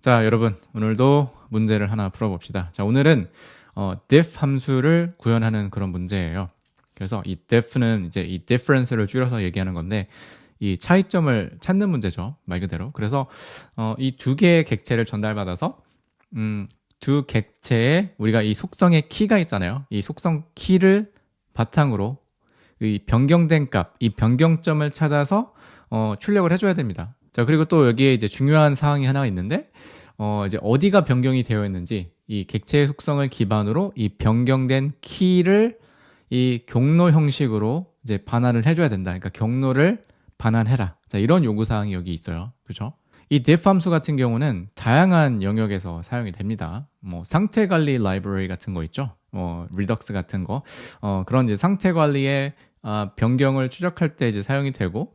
자, 여러분, 오늘도 문제를 하나 풀어봅시다. 자, 오늘은 diff 함수를 구현하는 그런 문제예요. 그래서 이 diff는 이제 이 difference를 줄여서 얘기하는 건데 이 차이점을 찾는 문제죠, 말 그대로. 그래서 이 두 개의 객체를 전달받아서 두 객체에 우리가 이 속성의 키가 있잖아요. 이 속성 키를 바탕으로 이 변경된 값, 이 변경점을 찾아서 출력을 해줘야 됩니다. 자, 그리고 또 여기에 이제 중요한 사항이 하나 있는데 이제 어디가 변경이 되어 있는지 이 객체의 속성을 기반으로 이 변경된 키를 이 경로 형식으로 이제 반환을 해줘야 된다. 그러니까 경로를 반환해라. 자, 이런 요구 사항이 여기 있어요. 그렇죠? 이 diff 함수 같은 경우는 다양한 영역에서 사용이 됩니다. 뭐 상태 관리 라이브러리 같은 거 있죠. 리덕스 같은 거. 그런 이제 상태 관리에 변경을 추적할 때 이제 사용이 되고,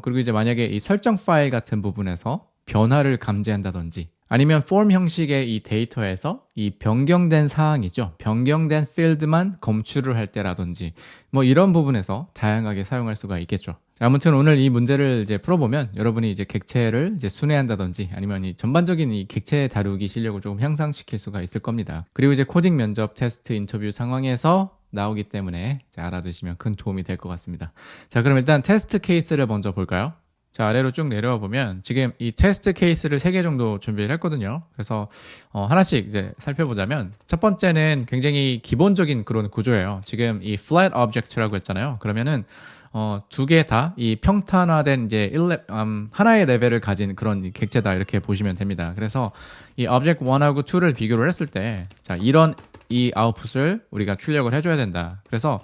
그리고 이제 만약에 이 설정 파일 같은 부분에서 변화를 감지한다든지, 아니면 폼 형식의 이 데이터에서 이 변경된 사항이죠. 변경된 필드만 검출을 할 때라든지, 뭐 이런 부분에서 다양하게 사용할 수가 있겠죠. 자, 아무튼 오늘 이 문제를 이제 풀어보면 여러분이 이제 객체를 이제 순회한다든지 아니면 이 전반적인 이 객체 다루기 실력을 조금 향상시킬 수가 있을 겁니다. 그리고 이제 코딩 면접 테스트 인터뷰 상황에서 나오기 때문에 알아두시면 큰 도움이 될 것 같습니다. 자, 그럼 일단 테스트 케이스를 먼저 볼까요? 자, 아래로 쭉 내려와 보면 지금 이 테스트 케이스를 3개 정도 준비를 했거든요. 그래서 하나씩 이제 살펴보자면 첫 번째는 굉장히 기본적인 그런 구조예요. 지금 이 flat object라고 했잖아요. 그러면은 두 개 다 이 평탄화된 이제 하나의 레벨을 가진 그런 객체다 이렇게 보시면 됩니다. 그래서 이 object 1하고 2를 비교를 했을 때 자, 이런 이 아웃풋을 우리가 출력을 해줘야 된다. 그래서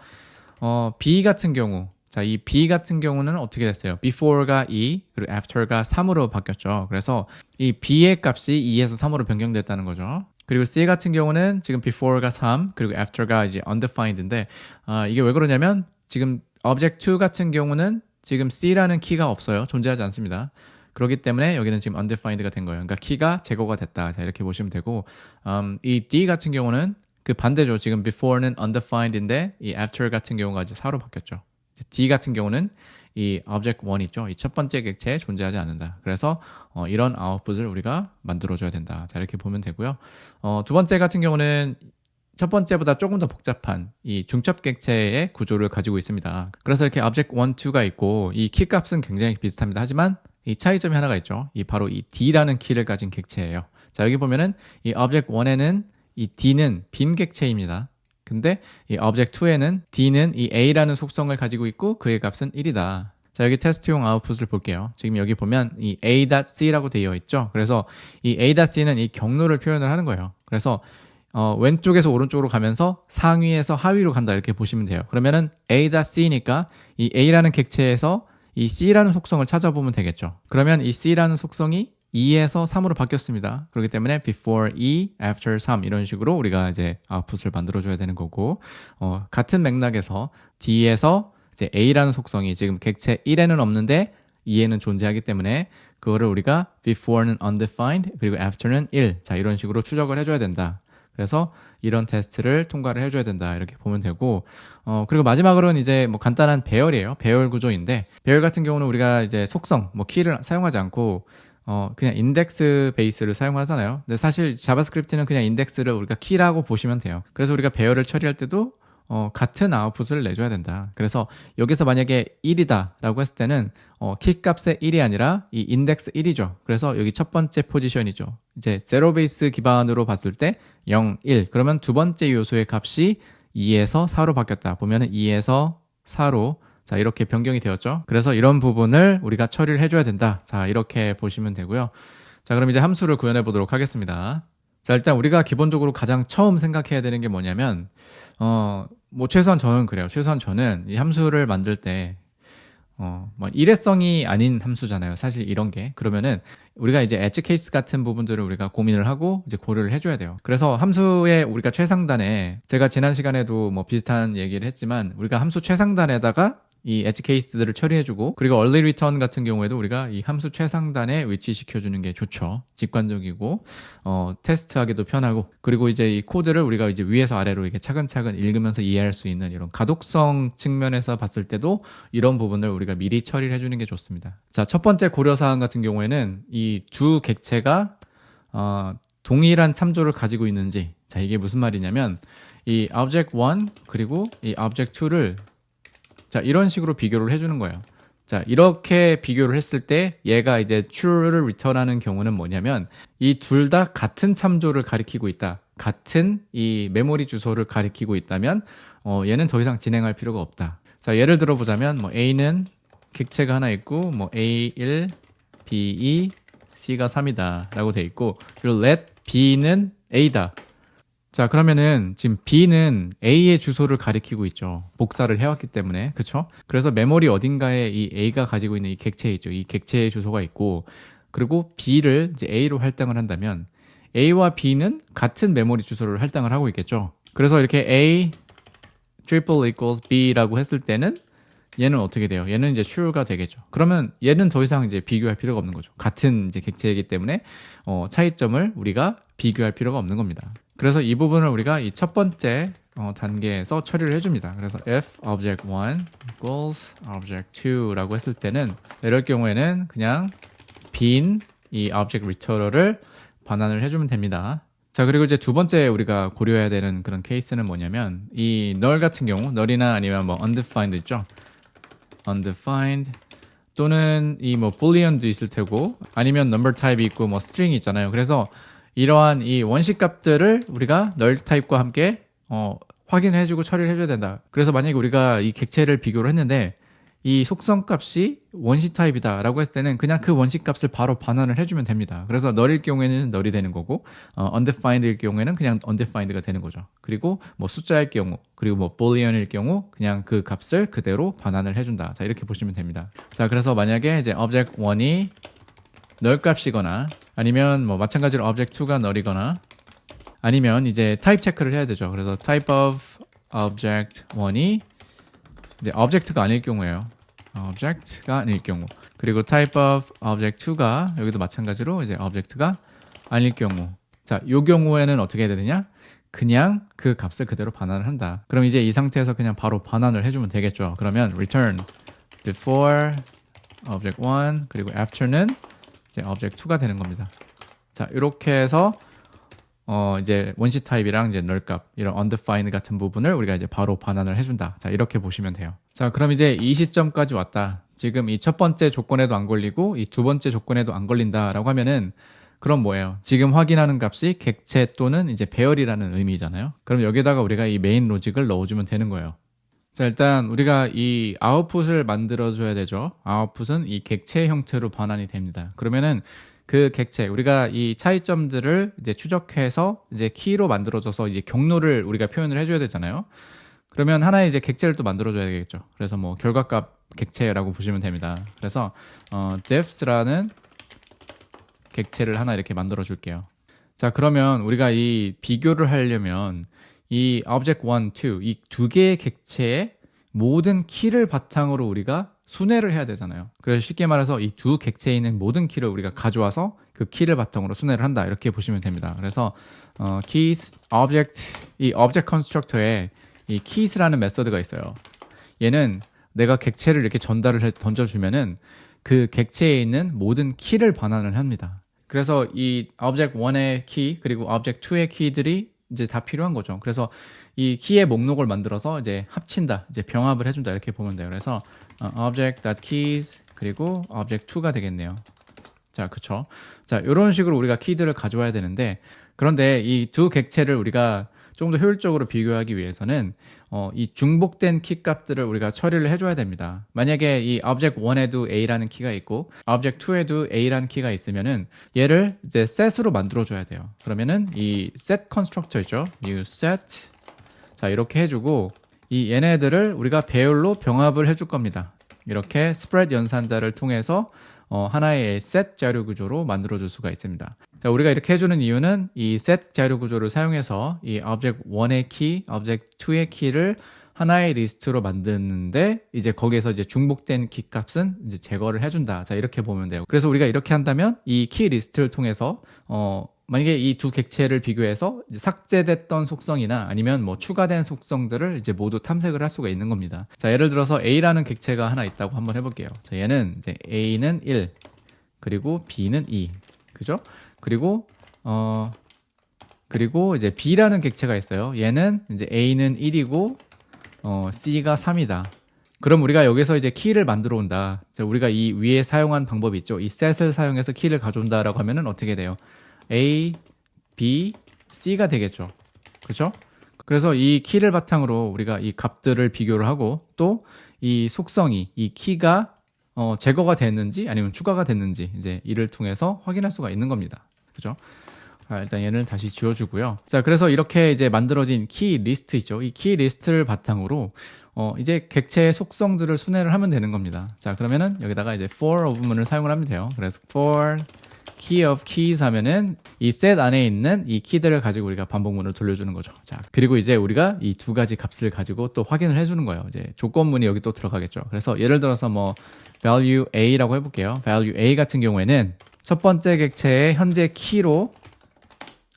B 같은 경우, 자, 이 B 같은 경우는 어떻게 됐어요? before가 2, 그리고 after가 3으로 바뀌었죠. 그래서 이 B의 값이 2에서 3으로 변경됐다는 거죠. 그리고 C 같은 경우는 지금 before가 3, 그리고 after가 이제 undefined인데, 이게 왜 그러냐면 지금 object 2 같은 경우는 지금 C라는 키가 없어요. 존재하지 않습니다. 그렇기 때문에 여기는 지금 undefined가 된 거예요. 그러니까 키가 제거가 됐다. 자, 이렇게 보시면 되고, 이 D 같은 경우는 그 반대죠. 지금 before는 undefined인데 이 after 같은 경우가 이제 4로 바뀌었죠. D 같은 경우는 이 object 1 있죠. 이 첫 번째 객체에 존재하지 않는다. 그래서 이런 아웃풋을 우리가 만들어줘야 된다. 자, 이렇게 보면 되고요. 두 번째 같은 경우는 첫 번째보다 조금 더 복잡한 이 중첩 객체의 구조를 가지고 있습니다. 그래서 이렇게 object 1, 2가 있고 이 키 값은 굉장히 비슷합니다. 하지만 이 차이점이 하나가 있죠. 이 바로 이 D라는 키를 가진 객체예요. 자, 여기 보면은 이 object 1에는 이 D는 빈 객체입니다. 근데 이 object 2에는 D는 이 A라는 속성을 가지고 있고 그의 값은 1이다. 자, 여기 테스트용 아웃풋을 볼게요. 지금 여기 보면 이 A.C라고 되어 있죠. 그래서 이 A.C는 이 경로를 표현을 하는 거예요. 그래서 왼쪽에서 오른쪽으로 가면서 상위에서 하위로 간다 이렇게 보시면 돼요. 그러면은 A.C니까 이 A라는 객체에서 이 C라는 속성을 찾아보면 되겠죠. 그러면 이 C라는 속성이 2에서 3으로 바뀌었습니다. 그렇기 때문에 before 2, after 3 이런 식으로 우리가 이제 아웃풋을 만들어줘야 되는 거고, 같은 맥락에서 D에서 이제 A라는 속성이 지금 객체 1에는 없는데 2에는 존재하기 때문에 그거를 우리가 before는 undefined 그리고 after는 1. 자, 이런 식으로 추적을 해줘야 된다. 그래서 이런 테스트를 통과를 해줘야 된다 이렇게 보면 되고, 그리고 마지막으로는 이제 뭐 간단한 배열이에요. 배열 구조인데 배열 같은 경우는 우리가 이제 속성 뭐 키를 사용하지 않고 그냥 인덱스 베이스를 사용하잖아요. 근데 사실 자바스크립트는 그냥 인덱스를 우리가 키라고 보시면 돼요. 그래서 우리가 배열을 처리할 때도 같은 아웃풋을 내줘야 된다. 그래서 여기서 만약에 1이다 라고 했을 때는 키 값의 1이 아니라 이 인덱스 1이죠. 그래서 여기 첫 번째 포지션이죠. 이제 제로 베이스 기반으로 봤을 때 0, 1. 그러면 두 번째 요소의 값이 2에서 4로 바뀌었다. 보면은 2에서 4로 자, 이렇게 변경이 되었죠. 그래서 이런 부분을 우리가 처리를 해줘야 된다. 자, 이렇게 보시면 되고요. 자, 그럼 이제 함수를 구현해 보도록 하겠습니다. 자, 일단 우리가 기본적으로 가장 처음 생각해야 되는 게 뭐냐면, 뭐 최소한 저는 그래요. 최소한 저는 이 함수를 만들 때, 뭐 일회성이 아닌 함수잖아요. 사실 이런 게. 그러면은 우리가 이제 엣지 케이스 같은 부분들을 우리가 고민을 하고 이제 고려를 해줘야 돼요. 그래서 함수의 우리가 최상단에 제가 지난 시간에도 뭐 비슷한 얘기를 했지만 우리가 함수 최상단에다가 이 엣지 케이스들을 처리해주고 그리고 early return 같은 경우에도 우리가 이 함수 최상단에 위치시켜주는 게 좋죠. 직관적이고 테스트하기도 편하고 그리고 이제 이 코드를 우리가 이제 위에서 아래로 이렇게 차근차근 읽으면서 이해할 수 있는 이런 가독성 측면에서 봤을 때도 이런 부분을 우리가 미리 처리를 해주는 게 좋습니다. 자, 첫 번째 고려사항 같은 경우에는 이 두 객체가 동일한 참조를 가지고 있는지. 자, 이게 무슨 말이냐면 이 object 1 그리고 이 object 2를 자, 이런 식으로 비교를 해주는 거예요. 자, 이렇게 비교를 했을 때 얘가 이제 true를 return하는 경우는 뭐냐면 이 둘 다 같은 참조를 가리키고 있다. 같은 이 메모리 주소를 가리키고 있다면 얘는 더 이상 진행할 필요가 없다. 자, 예를 들어 보자면 뭐 A는 객체가 하나 있고 뭐 A1, B2, C가 3이다 라고 돼 있고 그리고 let B는 A다. 자, 그러면은 지금 B는 A의 주소를 가리키고 있죠. 복사를 해왔기 때문에. 그쵸? 그래서 메모리 어딘가에 이 A가 가지고 있는 이 객체 있죠. 이 객체의 주소가 있고 그리고 B를 이제 A로 할당을 한다면 A와 B는 같은 메모리 주소를 할당을 하고 있겠죠. 그래서 이렇게 A triple equals B라고 했을 때는 얘는 어떻게 돼요? 얘는 이제 true가 되겠죠. 그러면 얘는 더 이상 이제 비교할 필요가 없는 거죠. 같은 이제 객체이기 때문에 차이점을 우리가 비교할 필요가 없는 겁니다. 그래서 이 부분을 우리가 이 첫 번째 단계에서 처리를 해줍니다. 그래서 if object1 equals object2라고 했을 때는 이럴 경우에는 그냥 빈 이 object return을 반환을 해주면 됩니다. 자, 그리고 이제 두 번째 우리가 고려해야 되는 그런 케이스는 뭐냐면 이 null 같은 경우 null이나 아니면 뭐 undefined 있죠. undefined 또는 이 뭐 boolean도 있을 테고 아니면 number type이 있고 뭐 string이 있잖아요. 그래서 이러한 이 원시 값들을 우리가 null 타입과 함께 확인을 해주고 처리를 해줘야 된다. 그래서 만약에 우리가 이 객체를 비교를 했는데 이 속성 값이 원시 타입이다 라고 했을 때는 그냥 그 원시 값을 바로 반환을 해주면 됩니다. 그래서 null일 경우에는 null이 되는 거고 undefined일 경우에는 그냥 undefined가 되는 거죠. 그리고 뭐 숫자일 경우 그리고 뭐 boolean일 경우 그냥 그 값을 그대로 반환을 해준다. 자, 이렇게 보시면 됩니다. 자, 그래서 만약에 이제 object1이 null 값이거나 아니면 뭐 마찬가지로 object2가 null이거나 아니면 이제 타입 체크를 해야 되죠. 그래서 type of object1이 이제 object가 아닐 경우예요. object가 아닐 경우. 그리고 type of object2가 여기도 마찬가지로 이제 object가 아닐 경우. 자, 요 경우에는 어떻게 해야 되느냐? 그냥 그 값을 그대로 반환을 한다. 그럼 이제 이 상태에서 그냥 바로 반환을 해주면 되겠죠. 그러면 return before object1 그리고 after는 이제 object2가 되는 겁니다. 자, 이렇게 해서 이제 원시 타입이랑 이제 null 값 이런 undefined 같은 부분을 우리가 이제 바로 반환을 해준다. 자, 이렇게 보시면 돼요. 자, 그럼 이제 이 시점까지 왔다. 지금 이 첫 번째 조건에도 안 걸리고 이 두 번째 조건에도 안 걸린다라고 하면은 그럼 뭐예요? 지금 확인하는 값이 객체 또는 이제 배열이라는 의미잖아요. 그럼 여기다가 우리가 이 메인 로직을 넣어주면 되는 거예요. 자, 일단 우리가 이 아웃풋을 만들어줘야 되죠. 아웃풋은 이 객체 형태로 반환이 됩니다. 그러면은 그 객체, 우리가 이 차이점들을 이제 추적해서 이제 키로 만들어줘서 이제 경로를 우리가 표현을 해줘야 되잖아요. 그러면 하나의 이제 객체를 또 만들어줘야 되겠죠. 그래서 뭐 결과값 객체라고 보시면 됩니다. 그래서 diffs라는 객체를 하나 이렇게 만들어 줄게요. 자, 그러면 우리가 이 비교를 하려면 이 object1, 2, 이 두 개의 객체의 모든 키를 바탕으로 우리가 순회를 해야 되잖아요. 그래서 쉽게 말해서 이 두 객체에 있는 모든 키를 우리가 가져와서 그 키를 바탕으로 순회를 한다. 이렇게 보시면 됩니다. 그래서 keys, object, 이 object constructor에 이 keys라는 메서드가 있어요. 얘는 내가 객체를 이렇게 던져주면은 그 객체에 있는 모든 키를 반환을 합니다. 그래서 이 object1의 키 그리고 object2의 키들이 이제 다 필요한 거죠. 그래서 이 키의 목록을 만들어서 이제 합친다, 이제 병합을 해준다 이렇게 보면 돼요. 그래서 object.keys 그리고 object2가 되겠네요. 자, 그쵸? 자, 이런 식으로 우리가 키들을 가져와야 되는데 그런데 이 두 객체를 우리가 조금 더 효율적으로 비교하기 위해서는 이 중복된 키 값들을 우리가 처리를 해줘야 됩니다. 만약에 이 object1에도 a라는 키가 있고 object2에도 a라는 키가 있으면은 얘를 이제 set으로 만들어줘야 돼요. 그러면은 이 set constructor 있죠? new set 자, 이렇게 해주고 이 얘네들을 우리가 배열로 병합을 해줄 겁니다. 이렇게 spread 연산자를 통해서 하나의 set 자료 구조로 만들어줄 수가 있습니다. 자, 우리가 이렇게 해주는 이유는 이 set 자료 구조를 사용해서 이 object1의 키, object2의 키를 하나의 리스트로 만드는데 이제 거기에서 이제 중복된 키 값은 이제 제거를 해준다. 자, 이렇게 보면 돼요. 그래서 우리가 이렇게 한다면 이 키 리스트를 통해서 만약에 이 두 객체를 비교해서 이제 삭제됐던 속성이나 아니면 뭐 추가된 속성들을 이제 모두 탐색을 할 수가 있는 겁니다. 자, 예를 들어서 A라는 객체가 하나 있다고 한번 해볼게요. 자, 얘는 이제 A는 1, 그리고 B는 2, 그죠? 그리고 그리고 이제 B라는 객체가 있어요. 얘는 이제 A는 1이고 C가 3이다. 그럼 우리가 여기서 이제 키를 만들어 온다. 자, 우리가 이 위에 사용한 방법이 있죠. 이 set을 사용해서 키를 가져온다라고 하면은 어떻게 돼요? A, B, C가 되겠죠. 그렇죠? 그래서 이 키를 바탕으로 우리가 이 값들을 비교를 하고 또 이 속성이 이 키가 제거가 됐는지 아니면 추가가 됐는지 이제 이를 통해서 확인할 수가 있는 겁니다. 그죠? 일단 얘를 다시 지워주고요. 자, 그래서 이렇게 이제 만들어진 키 리스트 있죠. 이 키 리스트를 바탕으로 이제 객체의 속성들을 순회를 하면 되는 겁니다. 자, 그러면은 여기다가 이제 for of문을 사용을 하면 돼요. 그래서 for key of keys 하면은 이 set 안에 있는 이 키들을 가지고 우리가 반복문을 돌려주는 거죠. 자, 그리고 이제 우리가 이 두 가지 값을 가지고 또 확인을 해주는 거예요. 이제 조건문이 여기 또 들어가겠죠. 그래서 예를 들어서 뭐 value a라고 해볼게요. value a 같은 경우에는 첫 번째 객체의 현재 키로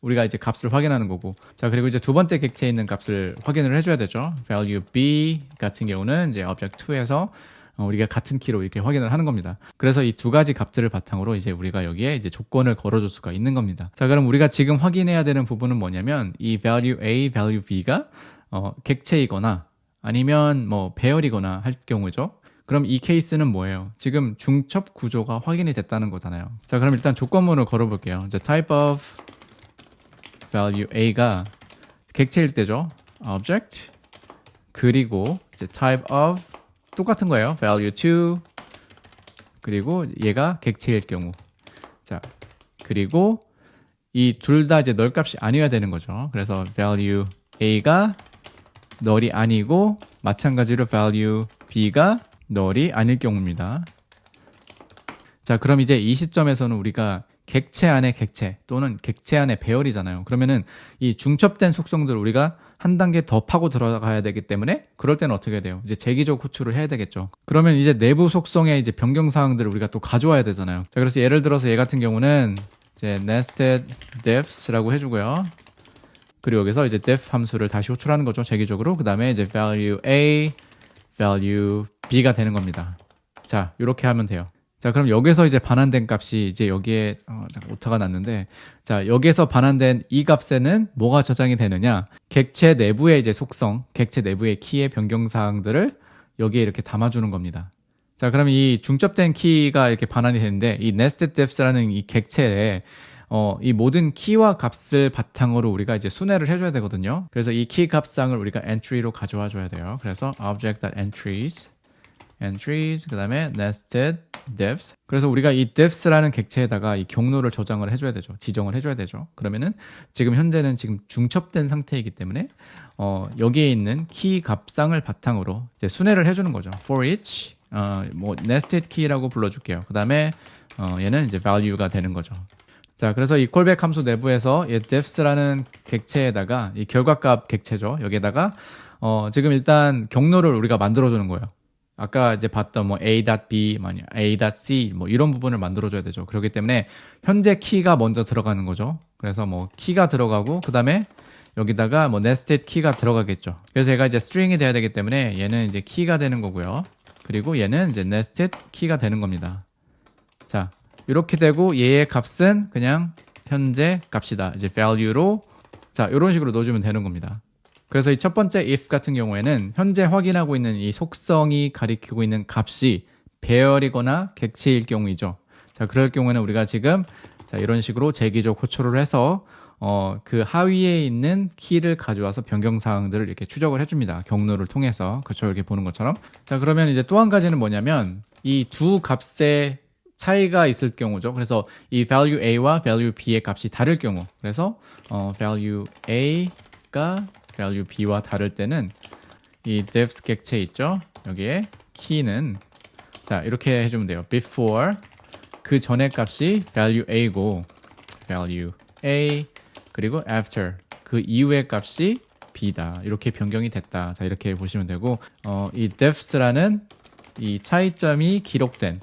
우리가 이제 값을 확인하는 거고, 자, 그리고 이제 두 번째 객체에 있는 값을 확인을 해줘야 되죠. value b 같은 경우는 이제 object2에서 우리가 같은 키로 이렇게 확인을 하는 겁니다. 그래서 이 두 가지 값들을 바탕으로 이제 우리가 여기에 이제 조건을 걸어줄 수가 있는 겁니다. 자, 그럼 우리가 지금 확인해야 되는 부분은 뭐냐면 이 value a, value b가 객체이거나 아니면 뭐 배열이거나 할 경우죠. 그럼 이 케이스는 뭐예요? 지금 중첩 구조가 확인이 됐다는 거잖아요. 자, 그럼 일단 조건문을 걸어볼게요. 이제 type of value a가 객체일 때죠. object 그리고 이제 type of 똑같은 거예요. value 2 그리고 얘가 객체일 경우. 자, 그리고 이 둘 다 이제 널 값이 아니어야 되는 거죠. 그래서 value a가 널이 아니고 마찬가지로 value b가 널이 아닐 경우입니다. 자, 그럼 이제 이 시점에서는 우리가 객체 안에 객체 또는 객체 안에 배열이잖아요. 그러면은 이 중첩된 속성들을 우리가 한 단계 더 파고 들어가야 되기 때문에 그럴 때는 어떻게 돼요? 이제 재기적 호출을 해야 되겠죠. 그러면 이제 내부 속성의 이제 변경 사항들을 우리가 또 가져와야 되잖아요. 자, 그래서 예를 들어서 얘 같은 경우는 이제 nested diffs라고 해주고요. 그리고 여기서 이제 def 함수를 다시 호출하는 거죠. 재기적으로. 그 다음에 이제 value a, value b가 되는 겁니다. 자, 이렇게 하면 돼요. 자, 그럼 여기서 이제 반환된 값이 이제 여기에 잠깐 오타가 났는데, 자, 여기서 반환된 이 값에는 뭐가 저장이 되느냐? 객체 내부의 이제 속성, 객체 내부의 키의 변경 사항들을 여기에 이렇게 담아주는 겁니다. 자, 그럼 이 중첩된 키가 이렇게 반환이 되는데, 이 nested diffs라는 이 객체에 이 모든 키와 값을 바탕으로 우리가 이제 순회를 해줘야 되거든요. 그래서 이 키 값상을 우리가 entry로 가져와 줘야 돼요. 그래서 object.entries 그 다음에 nested diffs. 그래서 우리가 이 diffs라는 객체에다가 이 경로를 저장을 해줘야 되죠. 지정을 해줘야 되죠. 그러면은 지금 현재는 지금 중첩된 상태이기 때문에 여기에 있는 키 값상을 바탕으로 이제 순회를 해주는 거죠. for each 뭐 nested key라고 불러줄게요. 그 다음에 얘는 이제 value가 되는 거죠. 자, 그래서 이 콜백 함수 내부에서 이 diffs라는 객체에다가 이 결과값 객체죠. 여기에다가 지금 일단 경로를 우리가 만들어주는 거예요. 아까 이제 봤던 뭐 a.b, a.c 뭐 이런 부분을 만들어줘야 되죠. 그렇기 때문에 현재 키가 먼저 들어가는 거죠. 그래서 뭐 키가 들어가고 그 다음에 여기다가 뭐 nested 키가 들어가겠죠. 그래서 얘가 이제 string이 돼야 되기 때문에 얘는 이제 키가 되는 거고요. 그리고 얘는 이제 nested 키가 되는 겁니다. 자, 이렇게 되고 얘의 값은 그냥 현재 값이다. 이제 value로 자, 이런 식으로 넣어주면 되는 겁니다. 그래서 이 첫 번째 if 같은 경우에는 현재 확인하고 있는 이 속성이 가리키고 있는 값이 배열이거나 객체일 경우이죠. 자, 그럴 경우에는 우리가 지금 자, 이런 식으로 재기적 호출을 해서 그 하위에 있는 키를 가져와서 변경 사항들을 이렇게 추적을 해줍니다. 경로를 통해서 그렇죠, 이렇게 보는 것처럼. 자, 그러면 이제 또 한 가지는 뭐냐면 이 두 값의 차이가 있을 경우죠. 그래서 이 value a와 value b의 값이 다를 경우, 그래서 value a가 value b와 다를 때는 이 diffs 객체 있죠. 여기에 키는 자, 이렇게 해주면 돼요. before 그 전의 값이 value a고 value a 그리고 after 그 이후의 값이 b다. 이렇게 변경이 됐다. 자, 이렇게 보시면 되고 이 diffs라는 이 차이점이 기록된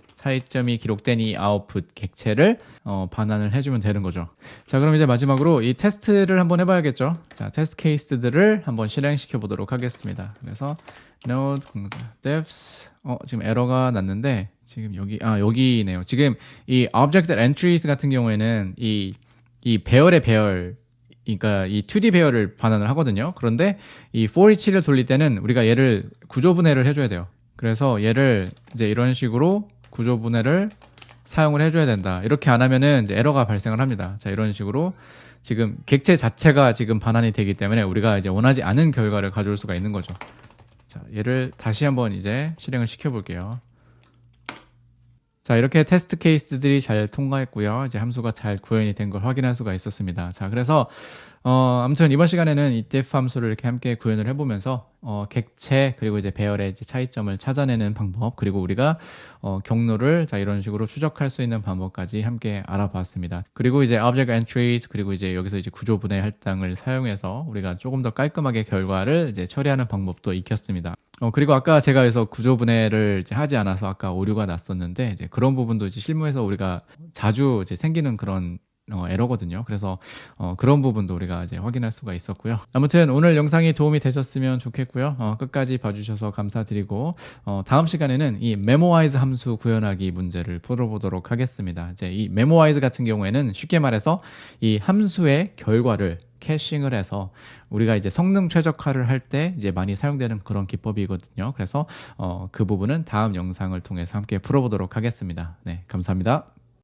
이 아웃풋 객체를 반환을 해주면 되는 거죠. 자, 그럼 이제 마지막으로 이 테스트를 한번 해봐야겠죠. 자, 테스트 케이스들을 한번 실행시켜 보도록 하겠습니다. 그래서 node diffs 지금 에러가 났는데 지금 여기네요. 지금 이 object entries 같은 경우에는 이 이 배열의 배열, 그러니까 이 2D 배열을 반환을 하거든요. 그런데 이 for each를 돌릴 때는 우리가 얘를 구조분해를 해줘야 돼요. 그래서 얘를 이제 이런 식으로 구조분해를 사용을 해줘야 된다. 이렇게 안 하면은 이제 에러가 발생을 합니다. 자, 이런 식으로 지금 객체 자체가 지금 반환이 되기 때문에 우리가 이제 원하지 않은 결과를 가져올 수가 있는 거죠. 자, 얘를 다시 한번 이제 실행을 시켜 볼게요. 자, 이렇게 테스트 케이스들이 잘 통과했고요. 이제 함수가 잘 구현이 된 걸 확인할 수가 있었습니다. 자, 그래서 아무튼 이번 시간에는 이 def 함수를 이렇게 함께 구현을 해보면서 객체 그리고 이제 배열의 이제 차이점을 찾아내는 방법, 그리고 우리가 경로를 자 이런 식으로 추적할 수 있는 방법까지 함께 알아봤습니다. 그리고 이제 object entries, 그리고 이제 여기서 이제 구조분해 할당을 사용해서 우리가 조금 더 깔끔하게 결과를 이제 처리하는 방법도 익혔습니다. 그리고 아까 제가 그래서 구조분해를 이제 하지 않아서 아까 오류가 났었는데, 이제 그런 부분도 이제 실무에서 우리가 자주 이제 생기는 그런 에러거든요. 그래서 그런 부분도 우리가 이제 확인할 수가 있었고요. 아무튼 오늘 영상이 도움이 되셨으면 좋겠고요. 끝까지 봐주셔서 감사드리고, 다음 시간에는 이 memorize 함수 구현하기 문제를 풀어보도록 하겠습니다. 이제 이 memorize 같은 경우에는 쉽게 말해서 이 함수의 결과를 캐싱을 해서 우리가 이제 성능 최적화를 할 때 이제 많이 사용되는 그런 기법이거든요. 그래서 그 부분은 다음 영상을 통해서 함께 풀어보도록 하겠습니다. 네, 감사합니다.